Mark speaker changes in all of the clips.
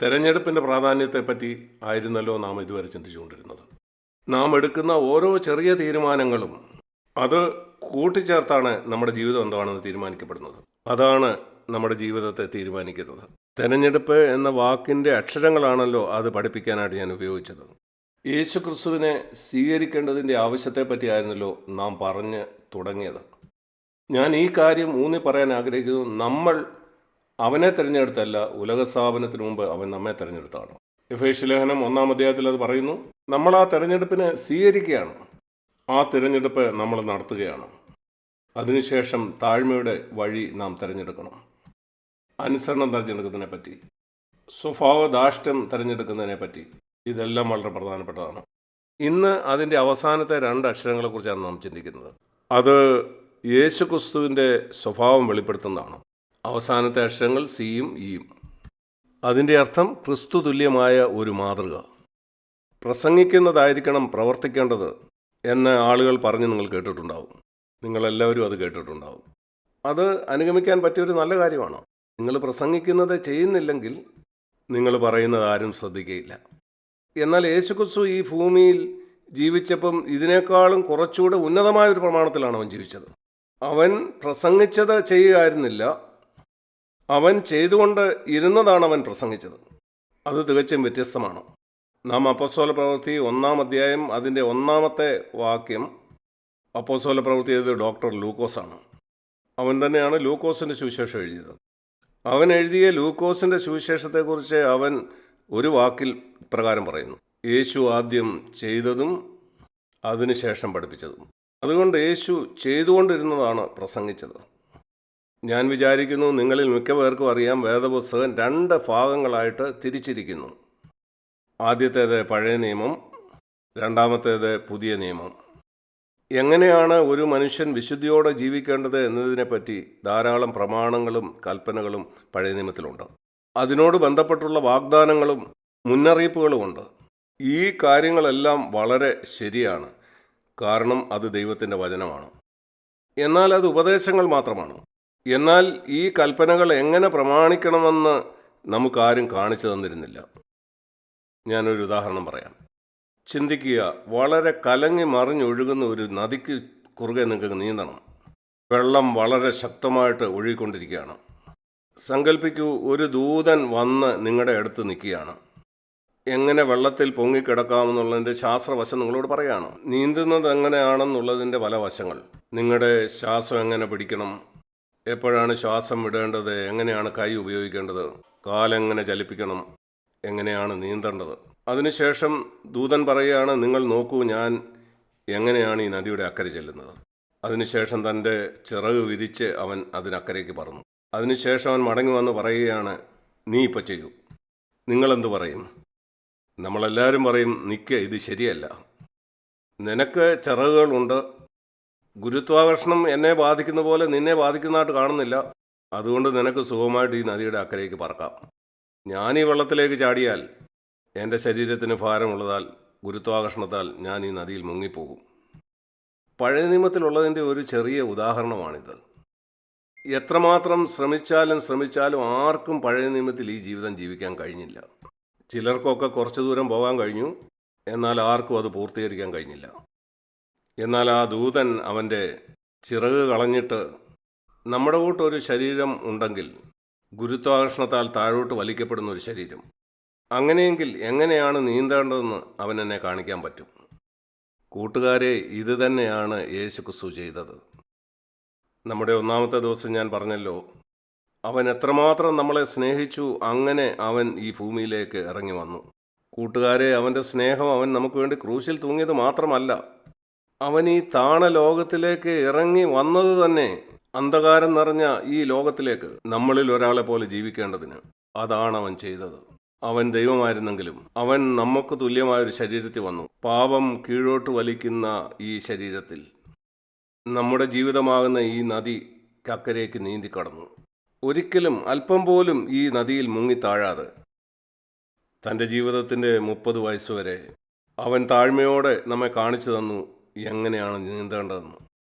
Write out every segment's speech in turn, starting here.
Speaker 1: തെരഞ്ഞെടുപ്പിൻ്റെ പ്രാധാന്യത്തെപ്പറ്റി ആയിരുന്നല്ലോ നാം ഇതുവരെ ചിന്തിച്ചുകൊണ്ടിരുന്നത്. നാം എടുക്കുന്ന ഓരോ ചെറിയ തീരുമാനങ്ങളും അത് കൂട്ടിച്ചേർത്താണ് നമ്മുടെ ജീവിതം എന്താണെന്ന് തീരുമാനിക്കപ്പെടുന്നത്. അതാണ് നമ്മുടെ ജീവിതത്തെ തീരുമാനിക്കുന്നത്. തെരഞ്ഞെടുപ്പ് എന്ന വാക്കിൻ്റെ അക്ഷരങ്ങളാണല്ലോ അത് പഠിപ്പിക്കാനായിട്ട് ഞാൻ ഉപയോഗിച്ചത്. യേശു ക്രിസ്തുവിനെ സ്വീകരിക്കേണ്ടതിൻ്റെ ആവശ്യത്തെപ്പറ്റിയായിരുന്നല്ലോ നാം പറഞ്ഞ് തുടങ്ങിയത്. ഞാൻ ഈ കാര്യം ഊന്നി പറയാൻ ആഗ്രഹിക്കുന്നു. നമ്മൾ അവനെ തിരഞ്ഞെടുത്തല്ല, ഉലകസ്ഥാപനത്തിന് മുമ്പ് അവൻ നമ്മെ തിരഞ്ഞെടുത്താണ്. എഫേസ്യ ലേഖനം 1-ാം അധ്യായത്തിൽ അത് പറയുന്നു. നമ്മൾ ആ തിരഞ്ഞെടുപ്പിനെ സ്വീകരിക്കുകയാണ്. ആ തിരഞ്ഞെടുപ്പ് നമ്മൾ നടത്തുകയാണ്. അതിനുശേഷം താഴ്മയുടെ വഴി നാം തിരഞ്ഞെടുക്കണം. അനുസരണം തിരഞ്ഞെടുക്കുന്നതിനെ പറ്റി, സ്വഭാവധാഷ്ട്യം തിരഞ്ഞെടുക്കുന്നതിനെ പറ്റി, ഇതെല്ലാം വളരെ പ്രധാനപ്പെട്ടതാണ്. ഇന്ന് അതിൻ്റെ അവസാനത്തെ 2 അക്ഷരങ്ങളെക്കുറിച്ചാണ് നാം ചിന്തിക്കുന്നത്. അത് യേശു ക്രിസ്തുവിൻ്റെ സ്വഭാവം വെളിപ്പെടുത്തുന്നതാണ്. അവസാനത്തെ അക്ഷരങ്ങൾ സിയും ഇയും. അതിൻ്റെ അർത്ഥം ക്രിസ്തു തുല്യമായ ഒരു മാതൃക. പ്രസംഗിക്കുന്നതായിരിക്കണം പ്രവർത്തിക്കേണ്ടത് എന്ന് ആളുകൾ പറഞ്ഞ് നിങ്ങൾ കേട്ടിട്ടുണ്ടാവും. നിങ്ങളെല്ലാവരും അത് കേട്ടിട്ടുണ്ടാവും. അത് അനുഗമിക്കാൻ പറ്റിയൊരു നല്ല കാര്യമാണ്. നിങ്ങൾ പ്രസംഗിക്കുന്നത് ചെയ്യുന്നില്ലെങ്കിൽ നിങ്ങൾ പറയുന്നത് ആരും ശ്രദ്ധിക്കുകയില്ല. എന്നാൽ യേശുക്രിസ്തു ഈ ഭൂമിയിൽ ജീവിച്ചപ്പം ഇതിനേക്കാളും കുറച്ചുകൂടെ ഉന്നതമായൊരു പ്രമാണത്തിലാണ് അവൻ ജീവിച്ചത്. അവൻ പ്രസംഗിച്ചത് ചെയ്യുകയായിരുന്നില്ല, അവൻ ചെയ്തുകൊണ്ട് ഇരുന്നതാണ് അവൻ പ്രസംഗിച്ചത്. അത് തികച്ചും വ്യത്യസ്തമാണ്. നാം അപ്പോസ്തല പ്രവൃത്തി 1-ാം അധ്യായം അതിൻ്റെ 1-ാമത്തെ വാക്യം അപ്പോസ്തല പ്രവൃത്തി എഴുതിയത് ഡോക്ടർ ലൂക്കോസാണ്. അവൻ തന്നെയാണ് ലൂക്കോസിൻ്റെ സുവിശേഷം എഴുതിയത്. അവൻ എഴുതിയ ലൂക്കോസിൻ്റെ സുവിശേഷത്തെക്കുറിച്ച് അവൻ ഒരു വാക്കിൽ പ്രകാരം പറയുന്നു: യേശു ആദ്യം ചെയ്തതും അതിനുശേഷം പഠിപ്പിച്ചതും. അതുകൊണ്ട് യേശു ചെയ്തുകൊണ്ടിരുന്നതാണ് പ്രസംഗിച്ചത്. ഞാൻ വിചാരിക്കുന്നു നിങ്ങളിൽ മിക്ക പേർക്കും അറിയാം, വേദപുസ്തകം 2 ഭാഗങ്ങളായിട്ട് തിരിച്ചിരിക്കുന്നു. ആദ്യത്തേത് പഴയ നിയമം, രണ്ടാമത്തേത് പുതിയ നിയമം. എങ്ങനെയാണ് ഒരു മനുഷ്യൻ വിശുദ്ധിയോടെ ജീവിക്കേണ്ടത് എന്നതിനെപ്പറ്റി ധാരാളം പ്രമാണങ്ങളും കൽപ്പനകളും പഴയ നിയമത്തിലുണ്ട്. അതിനോട് ബന്ധപ്പെട്ടുള്ള വാഗ്ദാനങ്ങളും മുന്നറിയിപ്പുകളുമുണ്ട്. ഈ കാര്യങ്ങളെല്ലാം വളരെ ശരിയാണ്, കാരണം അത് ദൈവത്തിൻ്റെ വചനമാണ്. എന്നാൽ അത് ഉപദേശങ്ങൾ മാത്രമാണ്. എന്നാൽ ഈ കൽപ്പനകൾ എങ്ങനെ പ്രമാണിക്കണമെന്ന് നമുക്കാരും കാണിച്ചു തന്നിരുന്നില്ല. ഞാനൊരു ഉദാഹരണം പറയാം. ചിന്തിക്കുക, വളരെ കലങ്ങി മറിഞ്ഞൊഴുകുന്ന ഒരു നദിക്ക് കുറുകെ നിങ്ങൾക്ക് നീന്തണം. വെള്ളം വളരെ ശക്തമായിട്ട് ഒഴുകിക്കൊണ്ടിരിക്കുകയാണ്. സങ്കല്പിക്കൂ, ഒരു ദൂതൻ വന്ന് നിങ്ങളുടെ അടുത്ത് നിൽക്കുകയാണ്. എങ്ങനെ വെള്ളത്തിൽ പൊങ്ങിക്കിടക്കാമെന്നുള്ളതിൻ്റെ ശാസ്ത്രവശം നിങ്ങളോട് പറയുകയാണ്. നീന്തുന്നത് എങ്ങനെയാണെന്നുള്ളതിൻ്റെ പല വശങ്ങൾ. നിങ്ങളുടെ ശ്വാസം എങ്ങനെ പിടിക്കണം, എപ്പോഴാണ് ശ്വാസം വിടേണ്ടത്, എങ്ങനെയാണ് കൈ ഉപയോഗിക്കേണ്ടത്, കാലെങ്ങനെ ചലിപ്പിക്കണം, എങ്ങനെയാണ് നീന്തേണ്ടത്. അതിനുശേഷം ദൂതൻ പറയുകയാണ്, നിങ്ങൾ നോക്കൂ, ഞാൻ എങ്ങനെയാണ് ഈ നദിയുടെ അക്കരെ ചെല്ലുന്നത്. അതിനുശേഷം തൻ്റെ ചിറക് വിരിച്ച് അവൻ അതിനക്കരയ്ക്ക് പറന്നു. അതിനുശേഷം അവൻ മടങ്ങി വന്ന് പറയുകയാണ്, നീ ഇപ്പോൾ ചെയ്യൂ. നിങ്ങളെന്ത് പറയും? നമ്മളെല്ലാവരും പറയും, നിൽക്കുക, ഇത് ശരിയല്ല. നിനക്ക് ചിറകുകളുണ്ട്, ഗുരുത്വാകർഷണം എന്നെ ബാധിക്കുന്ന പോലെ നിന്നെ ബാധിക്കുന്നതായിട്ട് കാണുന്നില്ല, അതുകൊണ്ട് നിനക്ക് സുഖമായിട്ട് ഈ നദിയുടെ അക്കരയ്ക്ക് പറക്കാം. ഞാൻ ഈ വെള്ളത്തിലേക്ക് ചാടിയാൽ എൻ്റെ ശരീരത്തിന് ഭാരമുള്ളതാൽ ഗുരുത്വാകർഷണത്താൽ ഞാൻ ഈ നദിയിൽ മുങ്ങിപ്പോകും. പഴയ നിയമത്തിലുള്ളതിൻ്റെ ഒരു ചെറിയ ഉദാഹരണമാണിത്. എത്രമാത്രം ശ്രമിച്ചാലും ആർക്കും പഴയ നിയമത്തിൽ ഈ ജീവിതം ജീവിക്കാൻ കഴിഞ്ഞില്ല. ചിലർക്കൊക്കെ കുറച്ചു ദൂരം പോകാൻ കഴിഞ്ഞു, എന്നാൽ ആർക്കും അത് പൂർത്തീകരിക്കാൻ കഴിഞ്ഞില്ല. എന്നാൽ ആ ദൂതൻ അവൻ്റെ ചിറക് കളഞ്ഞിട്ട്, നമ്മുടെ കൂട്ടൊരു ശരീരം ഉണ്ടെങ്കിൽ ഗുരുത്വാകർഷണത്താൽ താഴോട്ട് വലിക്കപ്പെടുന്ന ഒരു ശരീരം, അങ്ങനെയെങ്കിൽ എങ്ങനെയാണ് നീന്തേണ്ടതെന്ന് അവൻ എന്നെ കാണിക്കാൻ പറ്റും. കൂട്ടുകാരെ, ഇത് തന്നെയാണ് യേശു ക്രിസ്തു ചെയ്തത്. നമ്മുടെ 1-ാമത്തെ ദിവസം ഞാൻ പറഞ്ഞല്ലോ, അവൻ എത്രമാത്രം നമ്മളെ സ്നേഹിച്ചു, അങ്ങനെ അവൻ ഈ ഭൂമിയിലേക്ക് ഇറങ്ങി വന്നു. കൂട്ടുകാരെ, അവൻ്റെ സ്നേഹം അവൻ നമുക്ക് വേണ്ടി ക്രൂശിൽ തൂങ്ങിയത് മാത്രമല്ല, അവൻ ഈ താണ ലോകത്തിലേക്ക് ഇറങ്ങി വന്നത് തന്നെ അന്ധകാരം നിറഞ്ഞ ഈ ലോകത്തിലേക്ക് നമ്മളിൽ ഒരാളെ പോലെ ജീവിക്കേണ്ടതിന്. അതാണ് അവൻ ചെയ്തത്. അവൻ ദൈവമായിരുന്നെങ്കിലും അവൻ നമുക്ക് തുല്യമായൊരു ശരീരത്തിൽ വന്നു. പാപം കീഴോട്ട് വലിക്കുന്ന ഈ ശരീരത്തിൽ നമ്മുടെ ജീവിതമാകുന്ന ഈ നദി കക്കരയ്ക്ക് നീന്തിക്കടന്നു. ഒരിക്കലും അല്പം പോലും ഈ നദിയിൽ മുങ്ങിത്താഴാതെ തൻ്റെ ജീവിതത്തിൻ്റെ 30 വയസ്സുവരെ അവൻ താഴ്മയോടെ നമ്മെ കാണിച്ചു തന്നു എങ്ങനെയാണ് നീന്തേണ്ടതെന്ന്.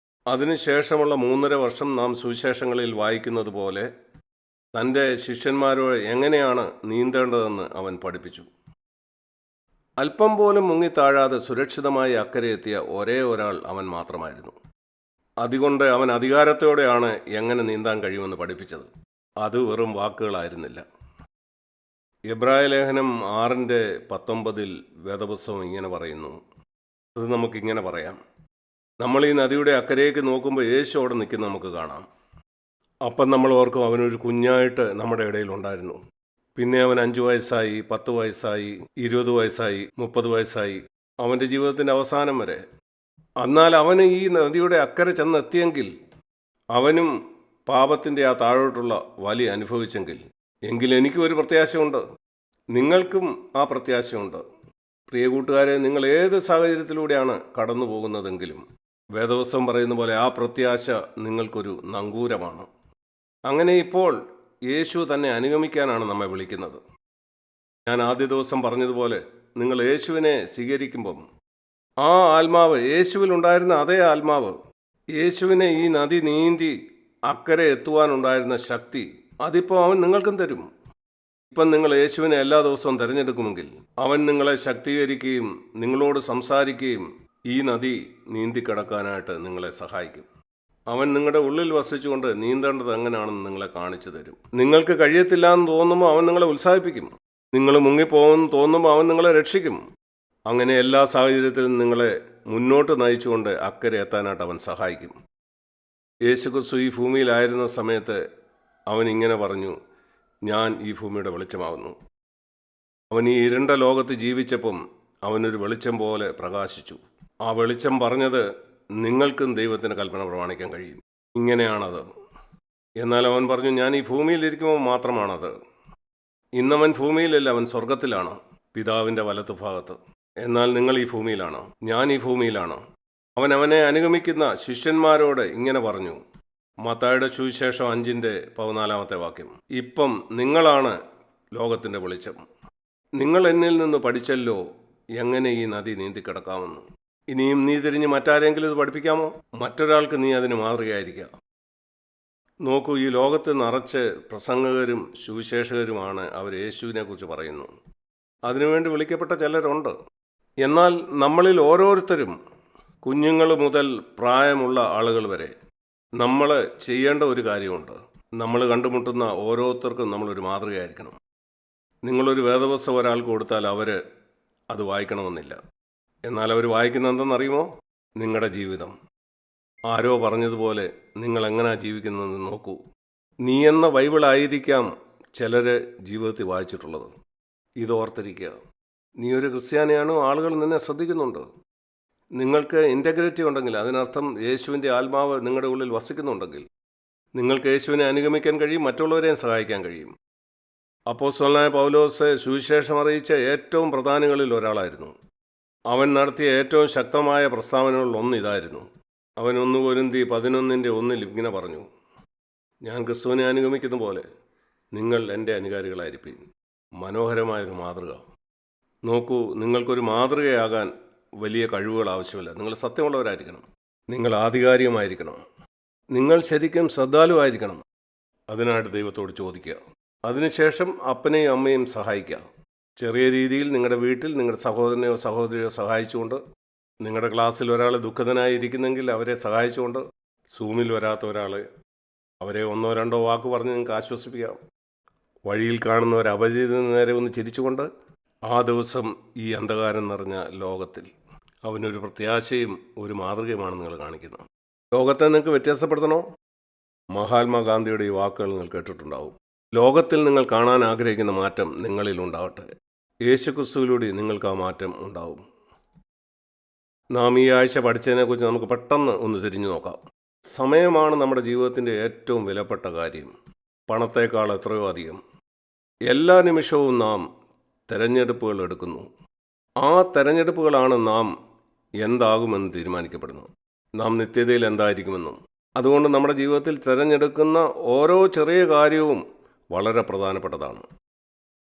Speaker 1: അതിനുശേഷമുള്ള 3.5 വർഷം നാം സുവിശേഷങ്ങളിൽ വായിക്കുന്നത് പോലെ തൻ്റെ ശിഷ്യന്മാരോട് എങ്ങനെയാണ് നീന്തേണ്ടതെന്ന് അവൻ പഠിപ്പിച്ചു. അല്പം പോലും മുങ്ങിത്താഴാതെ സുരക്ഷിതമായി അക്കരെ എത്തിയ ഒരേ ഒരാൾ അവൻ മാത്രമായിരുന്നു. അതുകൊണ്ട് അവൻ അധികാരത്തോടെയാണ് എങ്ങനെ നീന്താൻ കഴിയുമെന്ന് പഠിപ്പിച്ചത്. അത് വെറും വാക്കുകളായിരുന്നില്ല. എബ്രായ ലേഖനം 6:19 വേദപുസ്തകം ഇങ്ങനെ പറയുന്നു. അത് നമുക്കിങ്ങനെ പറയാം: നമ്മൾ ഈ നദിയുടെ അക്കരയ്ക്ക് നോക്കുമ്പോൾ യേശു അവിടെ നിൽക്കുന്ന നമുക്ക് കാണാം. അപ്പം നമ്മൾ ഓർക്കും, അവനൊരു കുഞ്ഞായിട്ട് നമ്മുടെ ഇടയിൽ ഉണ്ടായിരുന്നു. പിന്നെ അവൻ 5 വയസ്സായി, 10 വയസ്സായി, 20 വയസ്സായി, 30 വയസ്സായി, അവൻ്റെ ജീവിതത്തിൻ്റെ അവസാനം വരെ. എന്നാൽ അവന് ഈ നദിയുടെ അക്കരെ ചെന്നെത്തിയെങ്കിൽ, അവനും പാപത്തിൻ്റെ ആ താഴോട്ടുള്ള വലി അനുഭവിച്ചെങ്കിൽ, എങ്കിൽ എനിക്കും ഒരു പ്രത്യാശയുണ്ട്, നിങ്ങൾക്കും ആ പ്രത്യാശയുണ്ട്. പ്രിയ കൂട്ടുകാരെ, നിങ്ങൾ ഏത് സാഹചര്യത്തിലൂടെയാണ് കടന്നു പോകുന്നതെങ്കിലും വേദപുസ്തകം പറയുന്ന പോലെ ആ പ്രത്യാശ നിങ്ങൾക്കൊരു നങ്കൂരമാണ്. അങ്ങനെ ഇപ്പോൾ യേശു തന്നെ അനുഗമിക്കാനാണ് നമ്മെ വിളിക്കുന്നത്. ഞാൻ ആദ്യ ദിവസം പറഞ്ഞതുപോലെ, നിങ്ങൾ യേശുവിനെ സ്വീകരിക്കുമ്പം ആ ആത്മാവ്, യേശുവിൽ ഉണ്ടായിരുന്ന അതേ ആത്മാവ്, യേശുവിനെ ഈ നദി നീന്തി അക്കരെ എത്തുവാനുണ്ടായിരുന്ന ശക്തി, അതിപ്പോൾ അവൻ നിങ്ങൾക്കും തരും. ഇപ്പം നിങ്ങൾ യേശുവിനെ എല്ലാ ദിവസവും തിരഞ്ഞെടുക്കുമെങ്കിൽ അവൻ നിങ്ങളെ ശക്തീകരിക്കുകയും നിങ്ങളോട് സംസാരിക്കുകയും ഈ നദി നീന്തിക്കിടക്കാനായിട്ട് നിങ്ങളെ സഹായിക്കും. അവൻ നിങ്ങളുടെ ഉള്ളിൽ വസിച്ചുകൊണ്ട് നീന്തേണ്ടത് എങ്ങനെയാണെന്ന് നിങ്ങളെ കാണിച്ചു തരും. നിങ്ങൾക്ക് കഴിയത്തില്ല എന്ന് തോന്നുമ്പോൾ അവൻ നിങ്ങളെ ഉത്സാഹിപ്പിക്കും. നിങ്ങൾ മുങ്ങിപ്പോകുമെന്ന് തോന്നുമ്പോൾ അവൻ നിങ്ങളെ രക്ഷിക്കും. അങ്ങനെ എല്ലാ സാഹചര്യത്തിലും നിങ്ങളെ മുന്നോട്ട് നയിച്ചുകൊണ്ട് അക്കരെ എത്താനായിട്ട് അവൻ സഹായിക്കും. യേശുക്രിസ്തു ഈ ഭൂമിയിലായിരുന്ന സമയത്ത് അവൻ ഇങ്ങനെ പറഞ്ഞു: ഞാൻ ഈ ഭൂമിയുടെ വെളിച്ചമാവുന്നു. അവൻ ഈ ഇരുണ്ട ലോകത്ത് ജീവിച്ചപ്പം അവനൊരു വെളിച്ചം പോലെ പ്രകാശിച്ചു. ആ വെളിച്ചം പറഞ്ഞത്, നിങ്ങൾക്കും ദൈവത്തിൻ്റെ കൽപ്പന പ്രമാണിക്കാൻ കഴിയും. ഇങ്ങനെയാണത്. എന്നാൽ അവൻ പറഞ്ഞു, ഞാൻ ഈ ഭൂമിയിലിരിക്കുമ്പോൾ മാത്രമാണത്. ഇന്നവൻ ഭൂമിയിലല്ല, അവൻ സ്വർഗത്തിലാണ്, പിതാവിൻ്റെ വലത്തുഭാഗത്ത്. എന്നാൽ നിങ്ങൾ ഈ ഭൂമിയിലാണ്, ഞാൻ ഈ ഭൂമിയിലാണ്. അവൻ അവനെ അനുഗമിക്കുന്ന ശിഷ്യന്മാരോട് ഇങ്ങനെ പറഞ്ഞു. മത്തായിയുടെ സുവിശേഷം 5:14 ഇപ്പം നിങ്ങളാണ് ലോകത്തിൻ്റെ വെളിച്ചം. നിങ്ങൾ എന്നിൽ നിന്ന് പഠിച്ചല്ലോ എങ്ങനെ ഈ നദി നീന്തിക്കിടക്കാമെന്ന്. ഇനിയും നീ തിരിഞ്ഞ് മറ്റാരെങ്കിലും ഇത് പഠിപ്പിക്കാമോ? മറ്റൊരാൾക്ക് നീ അതിന് മാതൃകയായിരിക്കുക. നോക്കൂ, ഈ ലോകത്ത് നിറച്ച് പ്രസംഗകരും സുവിശേഷകരുമാണ്. അവർ യേശുവിനെ കുറിച്ച് പറയുന്നു. അതിനുവേണ്ടി വിളിക്കപ്പെട്ട ചിലരുണ്ട്. എന്നാൽ നമ്മളിൽ ഓരോരുത്തരും, കുഞ്ഞുങ്ങൾ മുതൽ പ്രായമുള്ള ആളുകൾ വരെ, നമ്മൾ ചെയ്യേണ്ട ഒരു കാര്യമുണ്ട്. നമ്മൾ കണ്ടുമുട്ടുന്ന ഓരോരുത്തർക്കും നമ്മളൊരു മാതൃകയായിരിക്കണം. നിങ്ങളൊരു വേദപുസ്തകം ഒരാൾക്ക് കൊടുത്താൽ അവർ അത് വായിക്കണമെന്നില്ല. എന്നാൽ അവർ വായിക്കുന്ന എന്തെന്നറിയുമോ? നിങ്ങളുടെ ജീവിതം. ആരോ പറഞ്ഞതുപോലെ നിങ്ങൾ എങ്ങനെയാണ് ജീവിക്കുന്നതെന്ന് നോക്കൂ. നീ എന്ന ബൈബിളായിരിക്കാം ചിലർ ജീവിതത്തിൽ വായിച്ചിട്ടുള്ളത്. ഇത് ഓർത്തിരിക്കുക. നീ ഒരു ക്രിസ്ത്യാനിയാണോ? ആളുകൾ നിന്നെ ശ്രദ്ധിക്കുന്നുണ്ട്. നിങ്ങൾക്ക് ഇൻറ്റഗ്രിറ്റി ഉണ്ടെങ്കിൽ, അതിനർത്ഥം യേശുവിൻ്റെ ആത്മാവ് നിങ്ങളുടെ ഉള്ളിൽ വസിക്കുന്നുണ്ടെങ്കിൽ, നിങ്ങൾക്ക് യേശുവിനെ അനുഗമിക്കാൻ കഴിയും, മറ്റുള്ളവരെയും സഹായിക്കാൻ കഴിയും. അപ്പോസ്തലനായ പൗലോസ് സുവിശേഷം അറിയിച്ച ഏറ്റവും പ്രധാനികളിൽ ഒരാളായിരുന്നു. അവൻ നടത്തിയ ഏറ്റവും ശക്തമായ പ്രസ്താവനകളിൽ ഒന്ന് ഇതായിരുന്നു. അവൻ 1 കൊരിന്ത്യർ 11:1 ഇങ്ങനെ പറഞ്ഞു: ഞാൻ ക്രിസ്തുവിനെ അനുഗമിക്കുന്ന പോലെ നിങ്ങൾ എൻ്റെ അനുകാരികളായിരിക്കും. മനോഹരമായൊരു മാതൃക. നോക്കൂ, നിങ്ങൾക്കൊരു മാതൃകയാകാൻ വലിയ കഴിവുകൾ ആവശ്യമില്ല. നിങ്ങൾ സത്യമുള്ളവരായിരിക്കണം. നിങ്ങൾ ആധികാരികമായിരിക്കണം. നിങ്ങൾ ശരിക്കും ശ്രദ്ധാലുവായിരിക്കണം. അതിനായിട്ട് ദൈവത്തോട് ചോദിക്കുക. അതിനുശേഷം അപ്പനെയും അമ്മയും സഹായിക്കുക. ചെറിയ രീതിയിൽ നിങ്ങളുടെ വീട്ടിൽ നിങ്ങളുടെ സഹോദരനെയോ സഹോദരിയോ സഹായിച്ചുകൊണ്ട്, നിങ്ങളുടെ ക്ലാസ്സിൽ ഒരാൾ ദുഃഖിതനായിരിക്കുന്നെങ്കിൽ അവരെ സഹായിച്ചുകൊണ്ട്, സൂമിൽ വരാത്ത ഒരാൾ, അവരെ 1-2 വാക്ക് പറഞ്ഞ് നിങ്ങൾക്ക് ആശ്വസിപ്പിക്കാം. വഴിയിൽ കാണുന്ന ഒരു അപരിചിതന് നേരെ ഒന്ന് ചിരിച്ചുകൊണ്ട്, ആ ദിവസം ഈ അന്ധകാരം നിറഞ്ഞ ലോകത്തിൽ അവനൊരു പ്രത്യാശയും ഒരു മാതൃകയുമാണ് നിങ്ങൾ കാണിക്കുന്നത്. ലോകത്തെ നിങ്ങൾക്ക് വ്യത്യാസപ്പെടുത്തണോ? മഹാത്മാഗാന്ധിയുടെ ഈ വാക്കുകൾ നിങ്ങൾ കേട്ടിട്ടുണ്ടാവും. ലോകത്തിൽ നിങ്ങൾ കാണാൻ ആഗ്രഹിക്കുന്ന മാറ്റം നിങ്ങളിൽ ഉണ്ടാവട്ടെ. യേശുക്രിസ്തുവിലൂടെ നിങ്ങൾക്ക് ആ മാറ്റം ഉണ്ടാവും. നാം ഈ ആഴ്ച പഠിച്ചതിനെക്കുറിച്ച് നമുക്ക് പെട്ടെന്ന് ഒന്ന് തിരിഞ്ഞു നോക്കാം. സമയമാണ് നമ്മുടെ ജീവിതത്തിൻ്റെ ഏറ്റവും വിലപ്പെട്ട കാര്യം. പണത്തേക്കാൾ എത്രയോ അധികം. എല്ലാ നിമിഷവും നാം തിരഞ്ഞെടുപ്പുകൾ എടുക്കുന്നു. ആ തിരഞ്ഞെടുപ്പുകളാണ് നാം എന്താകുമെന്ന് തീരുമാനിക്കപ്പെടുന്നത്. നാം നിത്യതയിൽ എന്തായിരിക്കുമെന്നും. അതുകൊണ്ട് നമ്മുടെ ജീവിതത്തിൽ തിരഞ്ഞെടുക്കുന്ന ഓരോ ചെറിയ കാര്യവും വളരെ പ്രധാനപ്പെട്ടതാണ്.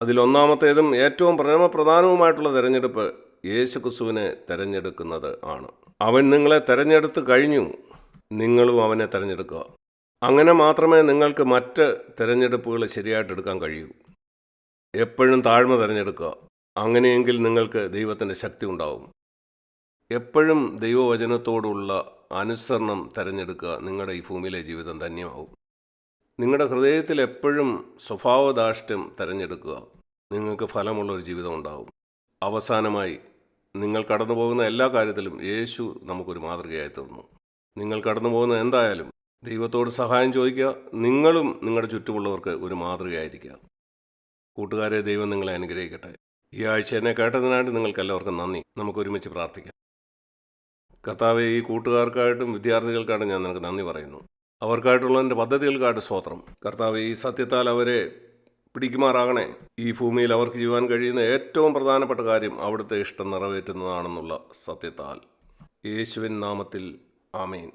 Speaker 1: അതിലൊന്നാമത്തേതും ഏറ്റവും പ്രധാനവുമായിട്ടുള്ള തിരഞ്ഞെടുപ്പ് യേശുക്രിസ്തുവിനെ തിരഞ്ഞെടുക്കുന്നത് ആണ്. അവൻ നിങ്ങളെ തിരഞ്ഞെടുത്ത് കഴിഞ്ഞു, നിങ്ങളും അവനെ തിരഞ്ഞെടുക്കുക. അങ്ങനെ മാത്രമേ നിങ്ങൾക്ക് മറ്റ് തിരഞ്ഞെടുപ്പുകൾ ശരിയായിട്ട് എടുക്കാൻ കഴിയൂ. എപ്പോഴും താഴ്മ തിരഞ്ഞെടുക്കുക. അങ്ങനെയെങ്കിൽ നിങ്ങൾക്ക് ദൈവത്തിൻ്റെ ശക്തി ഉണ്ടാവും. എപ്പോഴും ദൈവവചനത്തോടുള്ള അനുസരണം തിരഞ്ഞെടുക്കുക. നിങ്ങളുടെ ഈ ഭൂമിയിലെ ജീവിതം ധന്യമാവും. നിങ്ങളുടെ ഹൃദയത്തിൽ എപ്പോഴും സ്വഭാവധാഷ്ട്യം തിരഞ്ഞെടുക്കുക. നിങ്ങൾക്ക് ഫലമുള്ളൊരു ജീവിതം ഉണ്ടാവും. അവസാനമായി, നിങ്ങൾ കടന്നു പോകുന്ന എല്ലാ കാര്യത്തിലും യേശു നമുക്കൊരു മാതൃകയായി തീർന്നു. നിങ്ങൾ കടന്നു പോകുന്ന എന്തായാലും ദൈവത്തോട് സഹായം ചോദിക്കുക. നിങ്ങളും നിങ്ങളുടെ ചുറ്റുമുള്ളവർക്ക് ഒരു മാതൃകയായിരിക്കുക. കൂട്ടുകാരെ, ദൈവം നിങ്ങളെ അനുഗ്രഹിക്കട്ടെ. ഈ ആഴ്ച എന്നെ കേട്ടതിനായിട്ട് നിങ്ങൾക്ക് എല്ലാവർക്കും നന്ദി. നമുക്ക് ഒരുമിച്ച് പ്രാർത്ഥിക്കാം. കർത്താവെ, ഈ കൂട്ടുകാർക്കായിട്ടും വിദ്യാർത്ഥികൾക്കായിട്ടും ഞാൻ നിനക്ക് നന്ദി പറയുന്നു. അവർക്കായിട്ടുള്ള എൻ്റെ പദ്ധതികൾക്കായിട്ട് സ്തോത്രം. കർത്താവെ, ഈ സത്യത്താൽ അവരെ പിടിക്കുമാറാകണേ. ഈ ഭൂമിയിൽ അവർക്ക് ചെയ്യുവാൻ കഴിയുന്ന ഏറ്റവും പ്രധാനപ്പെട്ട കാര്യം അവിടുത്തെ ഇഷ്ടം നിറവേറ്റുന്നതാണെന്നുള്ള സത്യത്താൽ. യേശുവിൻ നാമത്തിൽ ആമേൻ.